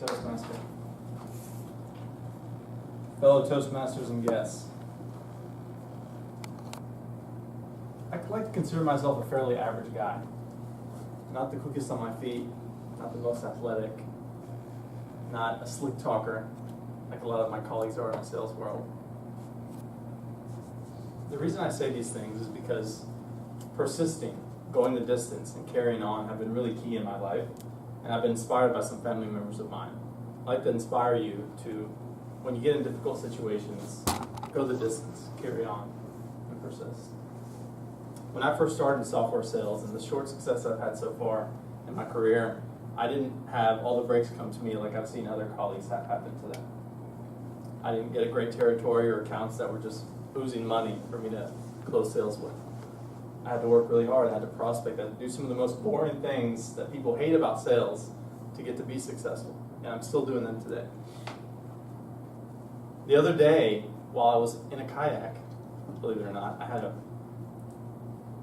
Toastmaster. Fellow Toastmasters and guests. I like to consider myself a fairly average guy. Not the quickest on my feet, not the most athletic, not a slick talker like a lot of my colleagues are in the sales world. The reason I say these things is because persisting, going the distance, and carrying on have been really key in my life, and I've been inspired by some family members of mine. I'd like to inspire you to, when you get in difficult situations, go the distance, carry on, and persist. When I first started in software sales and the short success I've had so far in my career, I didn't have all the breaks come to me like I've seen other colleagues have happen to them. I didn't get a great territory or accounts that were just oozing money for me to close sales with. I had to work really hard. I had to prospect. I had to do some of the most boring things that people hate about sales to get to be successful. And I'm still doing them today. The other day, while I was in a kayak, believe it or not, I had a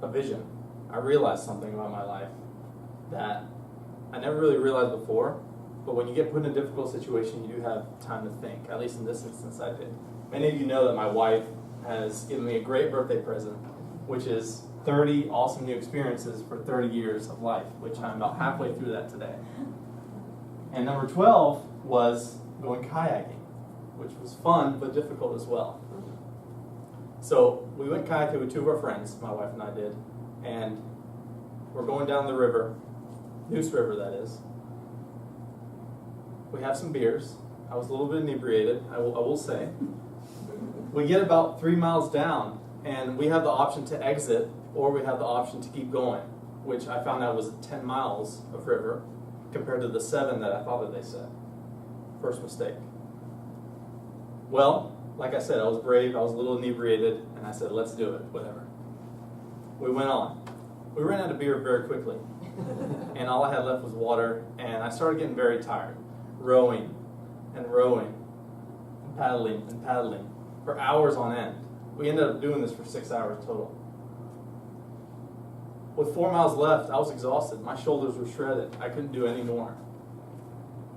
vision. I realized something about my life that I never really realized before, but when you get put in a difficult situation, you do have time to think. At least in this instance, I did. Many of you know that my wife has given me a great birthday present, which is 30 awesome new experiences for 30 years of life, which I'm about halfway through that today. And number 12 was going kayaking, which was fun but difficult as well. So we went kayaking with two of our friends, my wife and I did, and we're going down the river, Neuse River that is. We have some beers. I was a little bit inebriated, I will say. We get about 3 miles down, and we have the option to exit, or we have the option to keep going, which I found out was 10 miles of river compared to the 7 that I thought that they said. First mistake. Well, like I said, I was brave, I was a little inebriated, and I said, let's do it, whatever. We went on. We ran out of beer very quickly, and all I had left was water, and I started getting very tired, rowing and rowing, and paddling for hours on end. We ended up doing this for 6 hours total. With 4 miles left, I was exhausted. My shoulders were shredded. I couldn't do any more.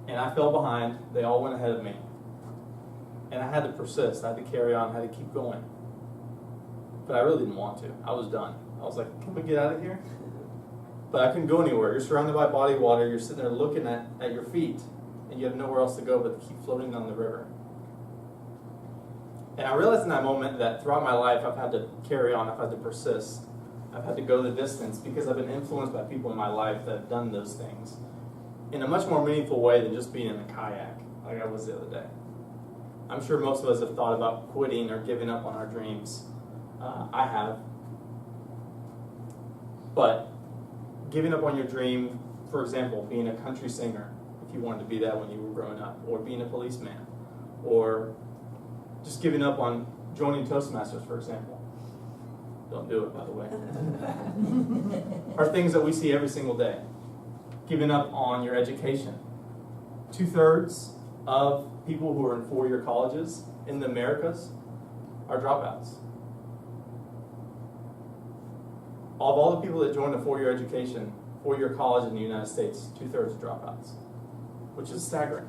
And I fell behind. They all went ahead of me. And I had to persist. I had to carry on. I had to keep going. But I really didn't want to. I was done. I was like, can we get out of here? But I couldn't go anywhere. You're surrounded by body of water. You're sitting there looking at your feet. And you have nowhere else to go but to keep floating down the river. And I realized in that moment that throughout my life, I've had to carry on. I've had to persist. I've had to go the distance because I've been influenced by people in my life that have done those things in a much more meaningful way than just being in a kayak like I was the other day. I'm sure most of us have thought about quitting or giving up on our dreams. I have. But giving up on your dream, for example, being a country singer, if you wanted to be that when you were growing up, or being a policeman, or just giving up on joining Toastmasters, for example. Don't do it, by the way. Are things that we see every single day. Giving up on your education. 2/3 of people who are in 4-year colleges in the Americas are dropouts. Of all the people that join a 4-year education, 4-year college in the United States, 2/3 are dropouts, which is staggering.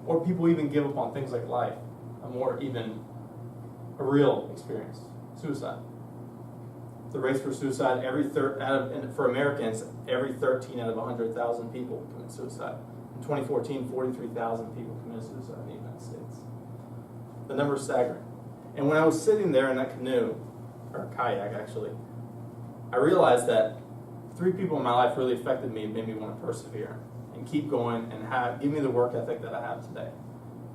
Or people even give up on things like life, a real experience, suicide. The race for suicide, for Americans, every 13 out of 100,000 people commit suicide. In 2014, 43,000 people committed suicide in the United States. The number is staggering. And when I was sitting there in that canoe, or kayak actually, I realized that 3 people in my life really affected me and made me want to persevere and keep going and give me the work ethic that I have today.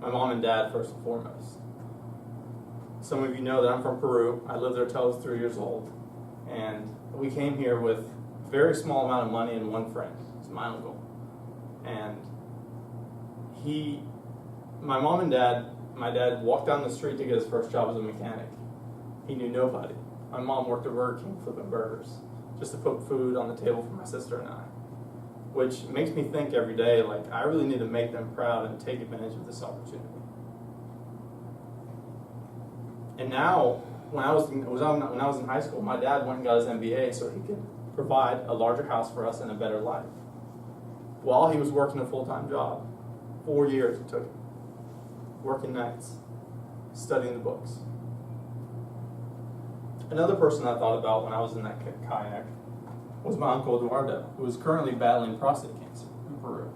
My mom and dad, first and foremost. Some of you know that I'm from Peru. I lived there until I was 3 years old. And we came here with a very small amount of money and one friend. It's my uncle. And my mom and dad, my dad walked down the street to get his first job as a mechanic. He knew nobody. My mom worked at Burger King flipping burgers just to put food on the table for my sister and I. Which makes me think every day, like, I really need to make them proud and take advantage of this opportunity. And now, when I was in high school, my dad went and got his MBA so he could provide a larger house for us and a better life, while he was working a full-time job 4 years it took him. Working nights, studying the books. Another person I thought about when I was in that kayak was my Uncle Eduardo, who is currently battling prostate cancer in Peru.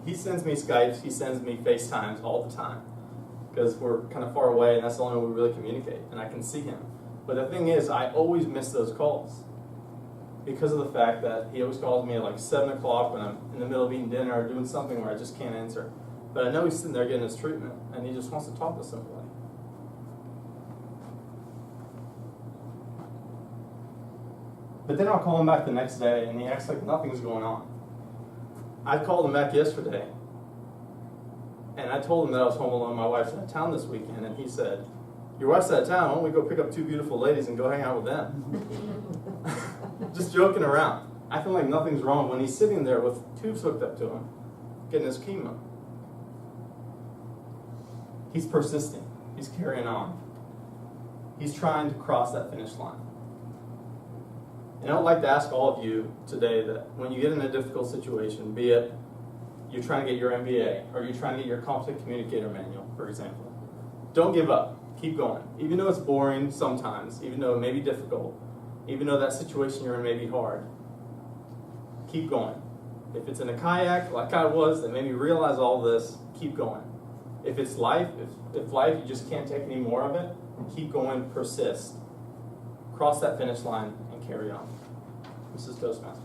He sends me Skypes, he sends me FaceTimes all the time, because we're kind of far away and that's the only way we really communicate, and I can see him. But the thing is, I always miss those calls because of the fact that he always calls me at like 7 o'clock when I'm in the middle of eating dinner or doing something where I just can't answer. But I know he's sitting there getting his treatment and he just wants to talk to somebody. But then I'll call him back the next day and he acts like nothing's going on. I called him back yesterday and I told him that I was home alone. My wife's out of town this weekend, and he said, "Your wife's out of town, why don't we go pick up 2 beautiful ladies and go hang out with them?" Just joking around. I feel like nothing's wrong when he's sitting there with tubes hooked up to him, getting his chemo. He's persisting. He's carrying on. He's trying to cross that finish line. And I would like to ask all of you today that when you get in a difficult situation, be it you're trying to get your MBA or you're trying to get your conflict communicator manual, for example, don't give up. Keep going. Even though it's boring sometimes, even though it may be difficult, even though that situation you're in may be hard, keep going. If it's in a kayak, like I was, that made me realize all this, keep going. If it's life, if life, you just can't take any more of it, keep going, persist. Cross that finish line and carry on. This is Toastmasters.